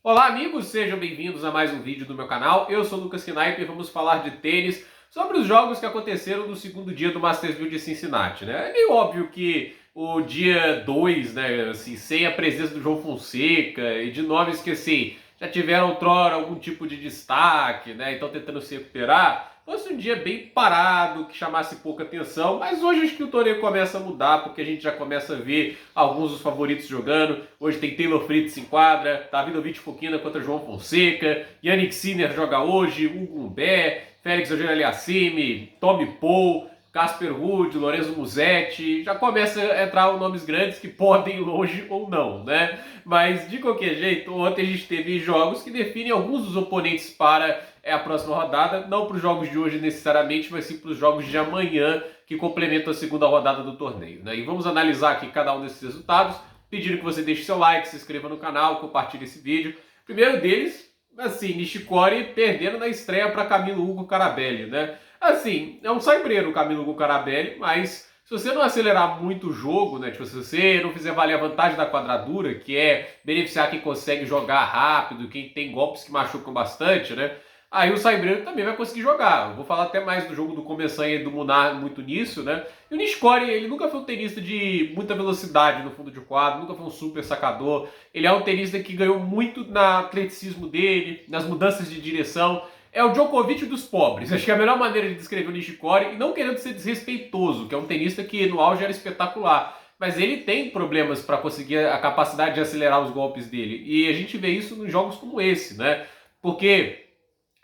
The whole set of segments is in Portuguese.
Olá amigos, sejam bem-vindos a mais um vídeo do meu canal. Eu sou o Lucas Knipe e vamos falar de tênis sobre os jogos que aconteceram no segundo dia do Mastersville de Cincinnati, né? É meio óbvio que o dia 2, né, assim, sem a presença do João Fonseca e de nomes que, assim, já tiveram outrora algum tipo de destaque, né, então tentando se recuperar, fosse um dia bem parado, que chamasse pouca atenção, mas hoje acho que o torneio começa a mudar, porque a gente já começa a ver alguns dos favoritos jogando. Hoje tem Taylor Fritz em quadra, Davidovich Fokina contra João Fonseca, Yannick Sinner joga hoje, Hugo Humbert, Félix Auger-Aliassime, Tommy Paul, Casper Ruud, Lorenzo Musetti, já começa a entrar nomes grandes que podem ir longe ou não, né? Mas de qualquer jeito, ontem a gente teve jogos que definem alguns dos oponentes para a próxima rodada, não para os jogos de hoje necessariamente, mas sim para os jogos de amanhã que complementam a segunda rodada do torneio, né? E vamos analisar aqui cada um desses resultados, pedindo que você deixe seu like, se inscreva no canal, compartilhe esse vídeo. Primeiro deles, assim, Nishikori perdendo na estreia para Camilo Hugo Carabelli, né? Assim, é um saibreiro o Camilo Hugo Carabelli, mas se você não acelerar muito o jogo, né? Tipo, se você não fizer valer a vantagem da quadradura, que é beneficiar quem consegue jogar rápido, quem tem golpes que machucam bastante, né? Aí o saibreiro também vai conseguir jogar. Eu vou falar até mais do jogo do Começanha e do Munar muito nisso, né? E o Nishikori, ele nunca foi um tenista de muita velocidade no fundo de quadro, nunca foi um super sacador. Ele é um tenista que ganhou muito no atleticismo dele, nas mudanças de direção. É o Djokovic dos pobres. Acho que é a melhor maneira de descrever o Nishikori, e não querendo ser desrespeitoso, que é um tenista que no auge era espetacular. Mas ele tem problemas para conseguir a capacidade de acelerar os golpes dele. E a gente vê isso nos jogos como esse, né? Porque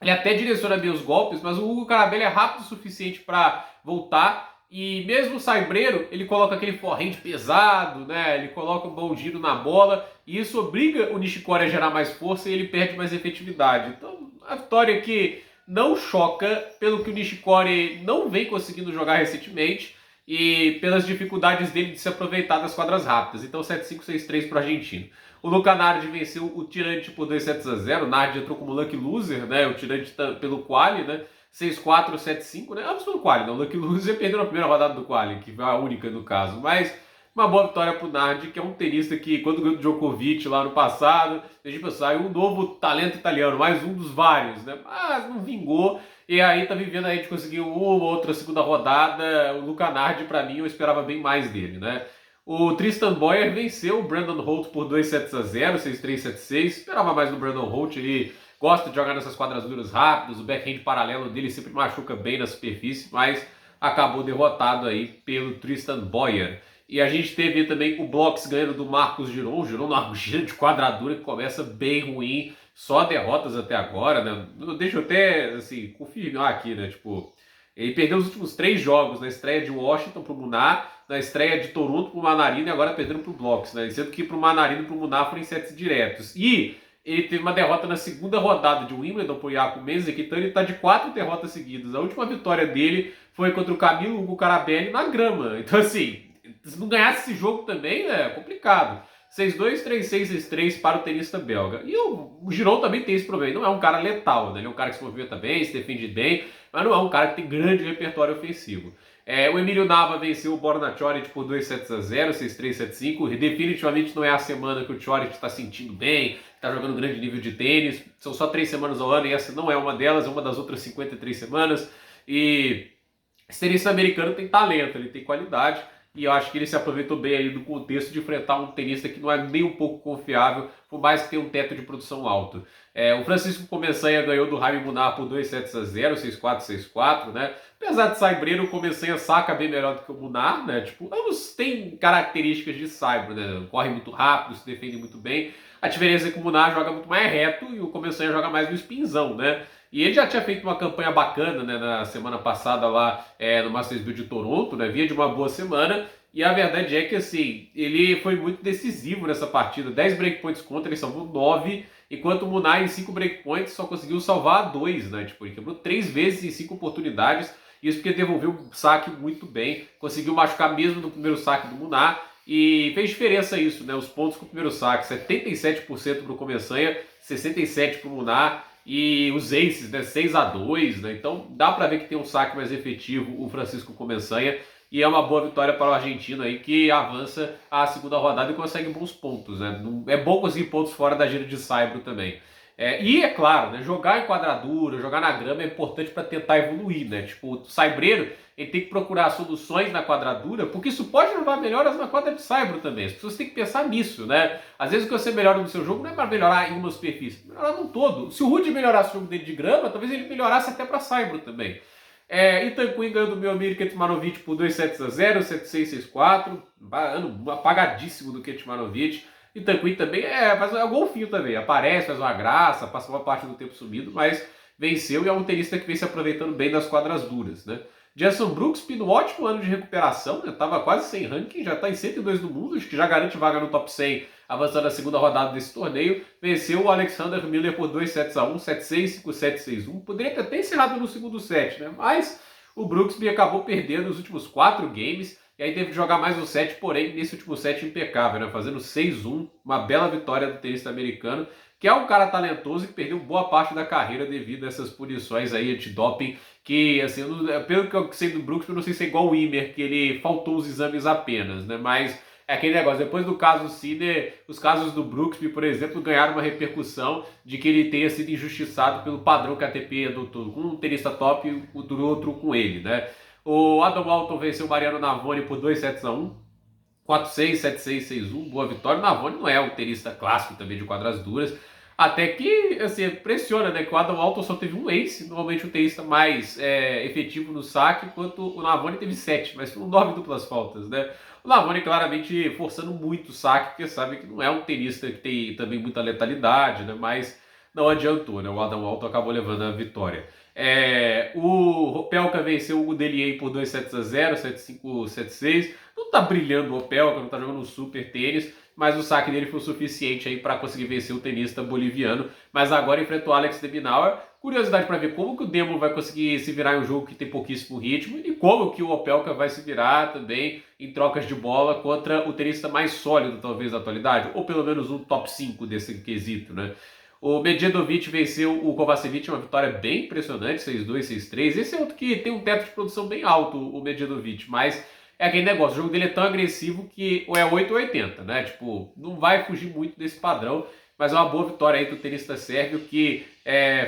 ele até direciona bem os golpes, mas o Hugo Carabelli é rápido o suficiente para voltar. E mesmo o saibreiro, ele coloca aquele forehand pesado, né? Ele coloca um bom giro na bola. E isso obriga o Nishikori a gerar mais força e ele perde mais efetividade. Então, a vitória que não choca pelo que o Nishikori não vem conseguindo jogar recentemente e pelas dificuldades dele de se aproveitar das quadras rápidas. Então 7-5, 6-3 para o argentino. O Luca Nardi venceu o Tirante por 2-0. O Nardi entrou como lucky loser, né? O Tirante pelo quali, né? 6-4, 7-5, né? Ambos pelo quali, né? O lucky loser perdeu na primeira rodada do quali, que foi a única no caso. Mas uma boa vitória pro Nardi, que é um tenista que, quando ganhou o Djokovic lá no passado, a gente pensou, saiu um novo talento italiano, mais um dos vários, né? Mas não vingou. E aí tá vivendo aí de conseguir uma ou outra segunda rodada. O Luca Nardi, pra mim, eu esperava bem mais dele, né? O Tristan Boyer venceu o Brandon Holt por 2-0, 6-3, 7-6. Esperava mais do Brandon Holt, ele gosta de jogar nessas quadraduras rápidas, o backhand paralelo dele sempre machuca bem na superfície, mas acabou derrotado aí pelo Tristan Boyer. E a gente teve também o Blocks ganhando do Marcos Giron. O Giron numa gira de quadradura que começa bem ruim, só derrotas até agora, né? Deixa eu até, assim, confirmar aqui, né? Tipo, ele perdeu os últimos 3 jogos, na estreia de Washington pro Munar, na estreia de Toronto pro Manarino e agora perdendo pro Blocks, né? Sendo que pro Manarino e pro Munar foram em sets diretos. E ele teve uma derrota na segunda rodada de Wimbledon pro Jakub Mensik, então ele tá de 4 derrotas seguidas. A última vitória dele foi contra o Camilo Hugo Carabelli na grama. Então, assim, se não ganhasse esse jogo também, né, é complicado. 6-2, 3-6, 6-3 para o tenista belga. E o Giron também tem esse problema. Ele não é um cara letal, né? Ele é um cara que se movimenta bem, se defende bem, mas não é um cara que tem grande repertório ofensivo. O Emílio Nava venceu o Borna Coric por 2-0, 6-3, 7-5. Definitivamente não é a semana que o Coric está sentindo bem, está jogando grande nível de tênis. São só 3 semanas ao ano e essa não é uma delas, é uma das outras 53 semanas. E esse tenista americano tem talento, ele tem qualidade. E eu acho que ele se aproveitou bem aí do contexto de enfrentar um tenista que não é nem um pouco confiável, por mais que tenha um teto de produção alto. O Francisco Começanha ganhou do Jaime Munar por 2-0, 6-4, 6-4, né? Apesar de saibreiro, o Começanha saca bem melhor do que o Munar, né? Tipo, ambos têm características de saibro, né? Corre muito rápido, se defende muito bem. A diferença é que o Munar joga muito mais reto e o Começanha joga mais no spinzão, né? E ele já tinha feito uma campanha bacana, né, na semana passada lá no Mastersville de Toronto, né, vinha de uma boa semana, e a verdade é que, assim, ele foi muito decisivo nessa partida. 10 breakpoints contra, ele salvou 9, enquanto o Munar em 5 breakpoints só conseguiu salvar 2, né, tipo, ele quebrou 3 vezes em 5 oportunidades, isso porque devolveu o saque muito bem, conseguiu machucar mesmo no primeiro saque do Munar, e fez diferença isso, né, os pontos com o primeiro saque, 77% para o Começanha, 67% para o Munar, e os aces, né, 6-2, né? Então dá para ver que tem um saque mais efetivo o Francisco Começanha. e é uma boa vitória para o argentino aí, que avança à segunda rodada e consegue bons pontos, né? É bom conseguir pontos fora da gira de saibro também. E é claro, né, jogar em quadradura, jogar na grama é importante para tentar evoluir, né? Tipo, o saibreiro, ele tem que procurar soluções na quadradura, porque isso pode levar melhoras na quadra de saibro também. As pessoas têm que pensar nisso, né? Às vezes o que você melhora no seu jogo não é para melhorar em uma superfície, melhorar num todo. Se o Rude melhorasse o jogo dele de grama, talvez ele melhorasse até para saibro também. Itanquin ganhou do meu amigo Ketmanovic por 2-0, 7-6-6-4. Ano apagadíssimo do Ketmanovic. Itanquin também faz um golfinho também. Aparece, faz uma graça, passa uma parte do tempo sumido, mas venceu e é um tenista que vem se aproveitando bem das quadras duras, né? Jason Brooks, no ótimo ano de recuperação, né? Tava quase sem ranking, já está em 102 no mundo, acho que já garante vaga no top 100, avançando a segunda rodada desse torneio. Venceu o Alexander Miller por 2-1, 7-6, 5-7, 6-1. Poderia ter até encerrado no segundo set, né? Mas o Brooksby acabou perdendo os últimos 4 games, e aí teve que jogar mais um set, porém, nesse último set impecável, né? Fazendo 6-1, uma bela vitória do tenista americano, que é um cara talentoso e que perdeu boa parte da carreira devido a essas punições aí antidoping, que, assim, pelo que eu sei do Brooks, eu não sei se é igual o Ymer, que ele faltou os exames apenas, né? Mas é aquele negócio, depois do caso Sinner, os casos do Brooksby, por exemplo, ganharam uma repercussão de que ele tenha sido injustiçado pelo padrão que a ATP adotou com um tenista top e o outro com ele, né? O Adam Walton venceu o Mariano Navoni por 2-1, 4-6, 7-6, 6-1, boa vitória. O Navoni não é um tenista clássico também de quadras duras, até que, assim, impressiona, né, que o Adam Walton só teve um ace, normalmente o tenista mais efetivo no saque, enquanto o Navoni teve 7, mas foram 9 duplas faltas, né? O Navoni claramente forçando muito o saque, porque sabe que não é um tenista que tem também muita letalidade, né, mas não adiantou, né? O Adam Walton acabou levando a vitória. O Opelka venceu o Gudelier por 2-0, 7-5, 7-6. Não tá brilhando o Opelka, não tá jogando um super tênis, mas o saque dele foi o suficiente aí para conseguir vencer o tenista boliviano. Mas agora enfrentou o Alex de Minaur. Curiosidade para ver como que o Demon vai conseguir se virar em um jogo que tem pouquíssimo ritmo e como que o Opelka vai se virar também em trocas de bola contra o tenista mais sólido, talvez, da atualidade, ou pelo menos um top 5 desse quesito, né? O Medjedovic venceu o Kovacevic, uma vitória bem impressionante, 6-2, 6-3. Esse é outro que tem um teto de produção bem alto, o Medjedovic, mas é aquele negócio, o jogo dele é tão agressivo que ou é 8 ou 80, né? Tipo, não vai fugir muito desse padrão, mas é uma boa vitória aí do tenista sérvio que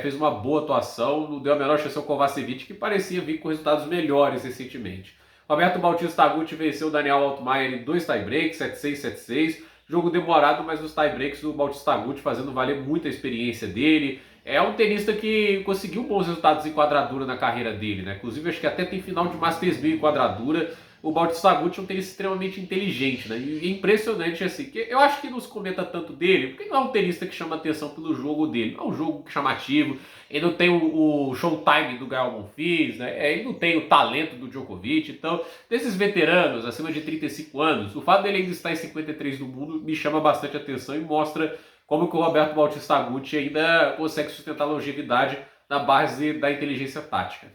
fez uma boa atuação, não deu a menor chance ao Kovacevic, que parecia vir com resultados melhores recentemente. Roberto Bautista Agut venceu o Daniel Altmaier em 2 tiebreaks, 7-6, 7-6. Jogo demorado, mas os tiebreaks do Bautista Agut fazendo valer muito a experiência dele. É um tenista que conseguiu bons resultados em quadradura na carreira dele, né? Inclusive, acho que até tem final de Masters 1000 em quadradura. O Bautista Agut é um tenista extremamente inteligente, né? E impressionante, assim, que eu acho que não se comenta tanto dele, porque não é um tenista que chama atenção pelo jogo dele. Não é um jogo chamativo, ele não tem o showtime do Gael Monfils, né? Ele não tem o talento do Djokovic. Então, desses veteranos, acima de 35 anos, o fato dele ainda estar em 53 do mundo me chama bastante atenção e mostra como que o Roberto Bautista Agut ainda consegue sustentar a longevidade na base da inteligência tática.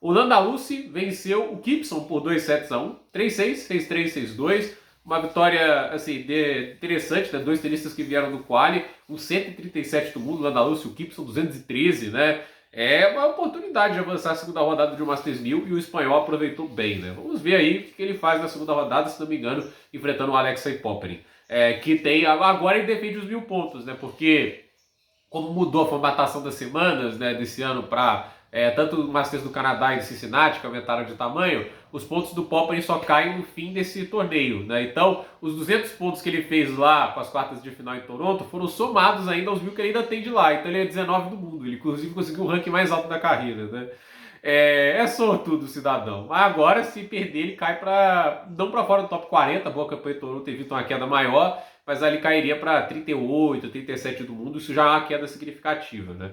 O Nandaluce venceu o Gibson por 2-1, 3-6, 6-3, 6-2. Uma vitória assim, interessante, né? Dois tenistas que vieram do quali, um 137 do mundo, o Nandaluce e o Gibson 213, né? É uma oportunidade de avançar a segunda rodada de um Masters 1000 e o espanhol aproveitou bem, né? Vamos ver aí o que ele faz na segunda rodada, se não me engano, enfrentando o Alexei Popyrin. Que tem, agora ele defende os 1000 pontos, né? Porque como mudou a formatação das semanas, né, desse ano para tanto o Masters do Canadá e de Cincinnati, que aumentaram de tamanho, os pontos do Popyrin só caem no fim desse torneio, né? Então, os 200 pontos que ele fez lá com as quartas de final em Toronto foram somados ainda aos 1000 que ele ainda tem de lá. Então ele é 19 do mundo, ele inclusive conseguiu o ranking mais alto da carreira, né? Sortudo o cidadão. Mas agora, se perder, ele cai para não para fora do top 40, boa campanha em Toronto evita uma queda maior, mas ali cairia para 38, 37 do mundo, isso já é uma queda significativa, né?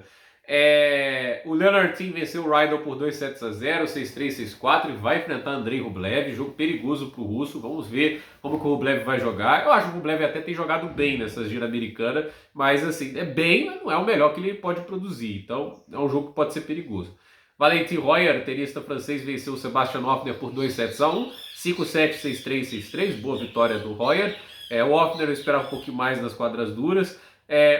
O Leonard Tim venceu o Rydal por 2-0, 6-3, 6-4 e vai enfrentar Andrei Rublev, jogo perigoso para o russo. Vamos ver como que o Rublev vai jogar. Eu acho que o Rublev até tem jogado bem nessa gira americana, mas assim, bem, mas não é o melhor que ele pode produzir, então é um jogo que pode ser perigoso. Valentin Royer, tenista francês, venceu o Sebastian Hoffner por 2-1, 5-7, 6-3, 6-3, boa vitória do Royer. O Hoffner eu esperava um pouquinho mais nas quadras duras.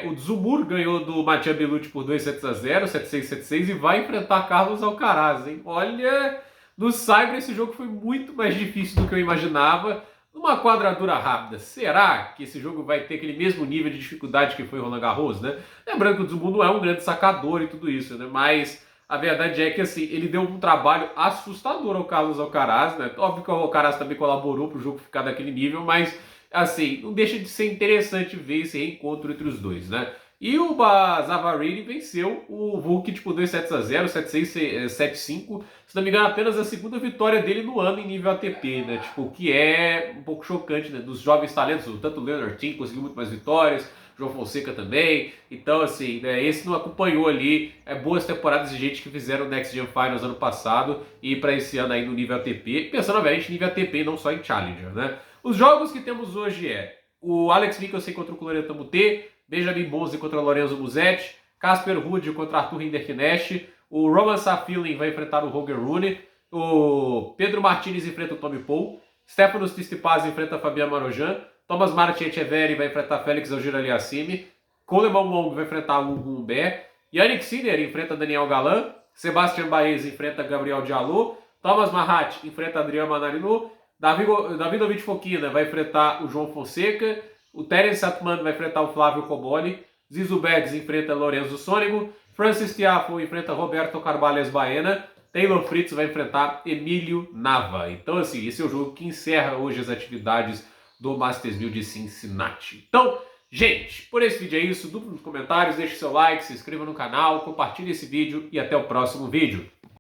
O Dzumhur ganhou do Mattia Bellucci por 2-0, 7-6, 7-6 e vai enfrentar Carlos Alcaraz, hein? Olha, No Cyber esse jogo foi muito mais difícil do que eu imaginava. Numa quadradura rápida, será que esse jogo vai ter aquele mesmo nível de dificuldade que foi Roland Garros, né? Lembrando que o Tsumbu não é um grande sacador e tudo isso, né? Mas a verdade é que assim, ele deu um trabalho assustador ao Carlos Alcaraz, né? Óbvio que o Alcaraz também colaborou para o jogo ficar daquele nível, mas assim, não deixa de ser interessante ver esse reencontro entre os dois, né? E o Zavarini venceu o Vukic por 2 sets a 0, 7-6, 7-5. Se não me engano, apenas a segunda vitória dele no ano em nível ATP, né? Tipo, o que é um pouco chocante, né? Dos jovens talentos, tanto o Leonard Tim conseguiu muito mais vitórias, João Fonseca também. Então, assim, né, esse não acompanhou ali boas temporadas de gente que fizeram o Next Gen Finals ano passado e para esse ano aí no nível ATP. Pensando, obviamente, nível ATP, não só em Challenger, né? Os jogos que temos hoje o Alex Mikkelsen contra o Florian Tambute, Benjamin Bonzi contra Lorenzo Musetti, Casper Ruud contra Arthur Hinderknecht, o Roman Safilin vai enfrentar o Roger Rune, o Pedro Martinez enfrenta o Tommy Paul, Stefanos Tsitsipas enfrenta Fabian Marojan, Thomas Martin Etcheverry vai enfrentar Félix Auger-Aliassime, Coleman Wong vai enfrentar Hugo Humbert, Yannick Sinner enfrenta Daniel Galan, Sebastian Baez enfrenta Gabriel Diallo, Thomas Mahat enfrenta Adriano Manarino, Davidovich Fokina vai enfrentar o João Fonseca, o Terence Atman vai enfrentar o Flávio Koboli, Zizu Beggs enfrenta Lorenzo Sônego, Francis Tiafoe enfrenta Roberto Carvalhas Baena, Taylor Fritz vai enfrentar Emílio Nava. Então, assim, esse é o jogo que encerra hoje as atividades do Masters 1000 de Cincinnati. Então, gente, por esse vídeo é isso. Duplo nos comentários, deixe seu like, se inscreva no canal, compartilhe esse vídeo e até o próximo vídeo.